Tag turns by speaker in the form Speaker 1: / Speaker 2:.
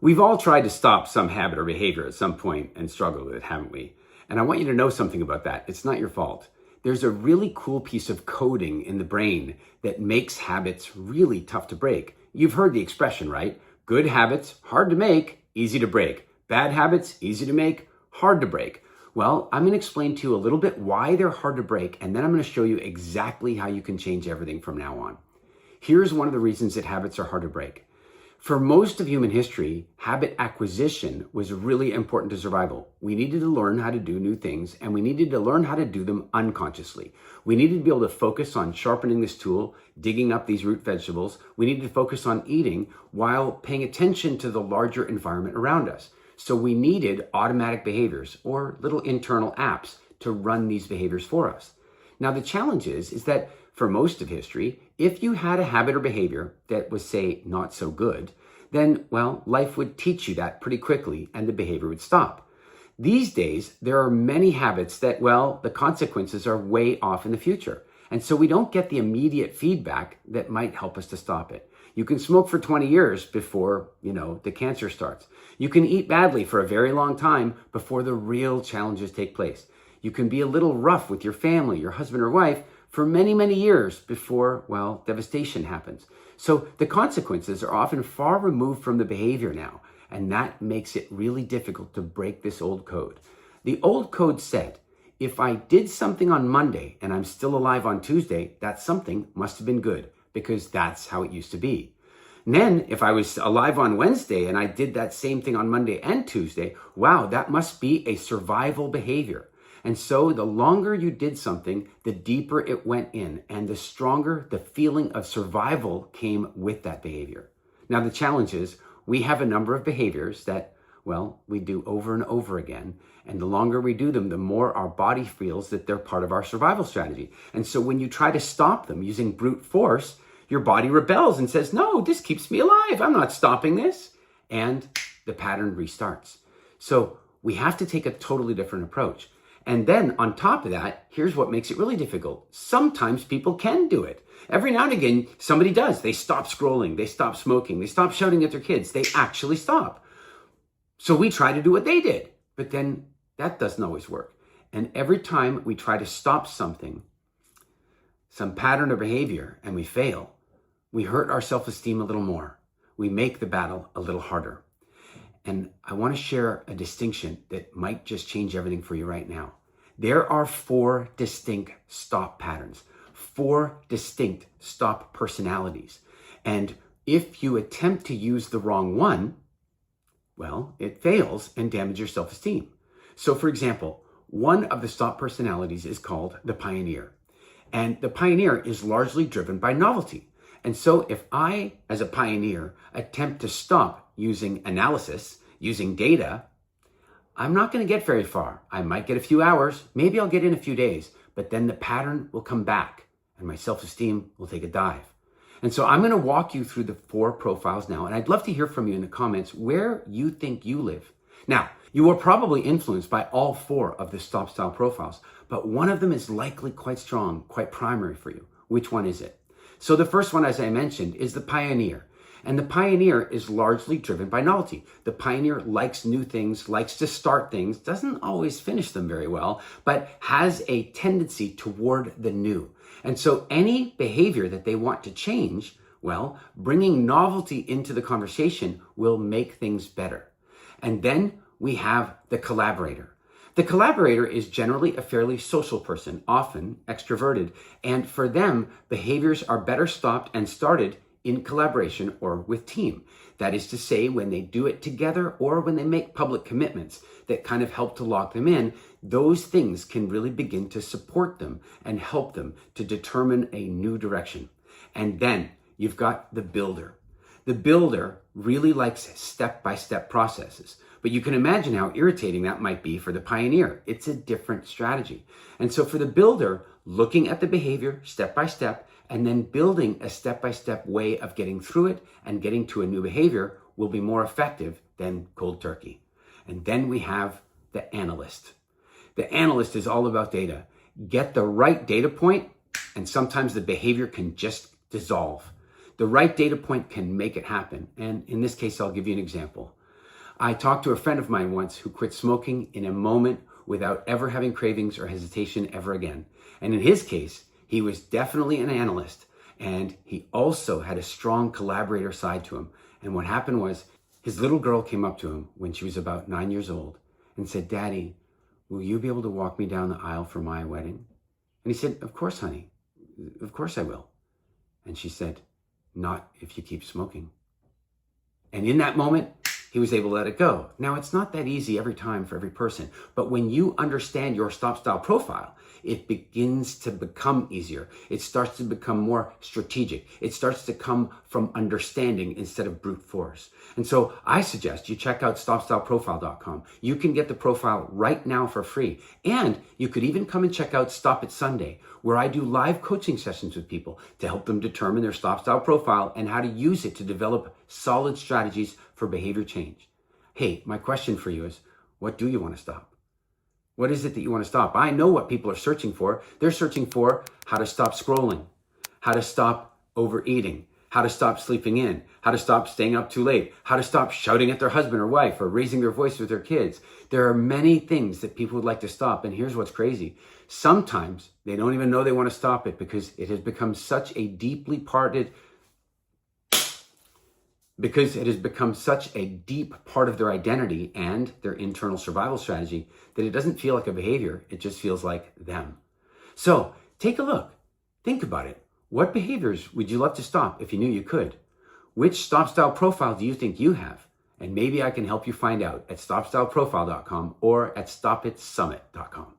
Speaker 1: We've all tried to stop some habit or behavior at some point and struggled with it, haven't we? And I want you to know something about that. It's not your fault. There's a really cool piece of coding in the brain that makes habits really tough to break. You've heard the expression, right? Good habits, hard to make, easy to break. Bad habits, easy to make, hard to break. Well, I'm going to explain to you a little bit why they're hard to break, and then I'm going to show you exactly how you can change everything from now on. Here's one of the reasons that habits are hard to break. For most of human history, habit acquisition was really important to survival. We needed to learn how to do new things, and we needed to learn how to do them unconsciously. We needed to be able to focus on sharpening this tool, digging up these root vegetables. We needed to focus on eating while paying attention to the larger environment around us. So we needed automatic behaviors or little internal apps to run these behaviors for us. Now, the challenge is that for most of history, if you had a habit or behavior that was, say, not so good, then, well, life would teach you that pretty quickly and the behavior would stop. These days, there are many habits that, well, the consequences are way off in the future. And so we don't get the immediate feedback that might help us to stop it. You can smoke for 20 years before, the cancer starts. You can eat badly for a very long time before the real challenges take place. You can be a little rough with your family, your husband or wife, for many, many years before, well, devastation happens. So the consequences are often far removed from the behavior now, and that makes it really difficult to break this old code. The old code said, if I did something on Monday and I'm still alive on Tuesday, that something must have been good, because that's how it used to be. And then if I was alive on Wednesday and I did that same thing on Monday and Tuesday, wow, that must be a survival behavior. And so the longer you did something, the deeper it went in, and the stronger the feeling of survival came with that behavior. Now, the challenge is we have a number of behaviors that, well, we do over and over again. And the longer we do them, the more our body feels that they're part of our survival strategy. And so when you try to stop them using brute force, your body rebels and says, no, this keeps me alive. I'm not stopping this. And the pattern restarts. So we have to take a totally different approach. And then on top of that, here's what makes it really difficult. Sometimes people can do it. Every now and again, somebody does. They stop scrolling, they stop smoking, they stop shouting at their kids. They actually stop. So we try to do what they did, but then that doesn't always work. And every time we try to stop something, some pattern or behavior, and we fail, we hurt our self-esteem a little more. We make the battle a little harder. And I want to share a distinction that might just change everything for you right now. There are 4 distinct stop patterns, 4 distinct stop personalities. And if you attempt to use the wrong one, well, it fails and damages your self-esteem. So for example, one of the stop personalities is called the pioneer. And the pioneer is largely driven by novelty. And so if I, as a pioneer, attempt to stop using analysis, using data, I'm not going to get very far. I might get a few hours, maybe I'll get in a few days, but then the pattern will come back and my self-esteem will take a dive. And so I'm going to walk you through the 4 profiles now, and I'd love to hear from you in the comments where you think you live. Now, you are probably influenced by all 4 of the stop style profiles, but one of them is likely quite strong, quite primary for you. Which one is it? So the first one, as I mentioned, is the pioneer. And the pioneer is largely driven by novelty. The pioneer likes new things, likes to start things, doesn't always finish them very well, but has a tendency toward the new. And so any behavior that they want to change, well, bringing novelty into the conversation will make things better. And then we have the collaborator. The collaborator is generally a fairly social person, often extroverted, and for them, behaviors are better stopped and started in collaboration or with team. That is to say, when they do it together or when they make public commitments that kind of help to lock them in, those things can really begin to support them and help them to determine a new direction. And then you've got the builder. The builder really likes step-by-step processes, but you can imagine how irritating that might be for the pioneer. It's a different strategy. And so for the builder, looking at the behavior step by step and then building a step-by-step way of getting through it and getting to a new behavior will be more effective than cold turkey. And then we have the analyst. The analyst is all about data. Get the right data point, and sometimes the behavior can just dissolve. The right data point can make it happen. And in this case, I'll give you an example. I talked to a friend of mine once who quit smoking in a moment without ever having cravings or hesitation ever again. And in his case, he was definitely an analyst, and he also had a strong collaborator side to him. And what happened was his little girl came up to him when she was about 9 years old and said, "Daddy, will you be able to walk me down the aisle for my wedding?" And he said, "Of course, honey. Of course I will." And she said, "Not if you keep smoking." And in that moment, he was able to let it go. Now, it's not that easy every time for every person, but when you understand your stop style profile, it begins to become easier. It starts to become more strategic. It starts to come from understanding instead of brute force. And so I suggest you check out stopstyleprofile.com. You can get the profile right now for free. And you could even come and check out Stop It Sunday, where I do live coaching sessions with people to help them determine their stop style profile and how to use it to develop solid strategies for behavior change. Hey, my question for you is, what do you want to stop? What is it that you want to stop? I know what people are searching for. They're searching for how to stop scrolling, how to stop overeating, how to stop sleeping in, how to stop staying up too late, how to stop shouting at their husband or wife or raising their voice with their kids. There are many things that people would like to stop. And here's what's crazy. Sometimes they don't even know they want to stop it because it has become such a deep part of their identity and their internal survival strategy that it doesn't feel like a behavior. It just feels like them. So take a look. Think about it. What behaviors would you love to stop if you knew you could? Which stop style profile do you think you have? And maybe I can help you find out at stopstyleprofile.com or at stopitsummit.com.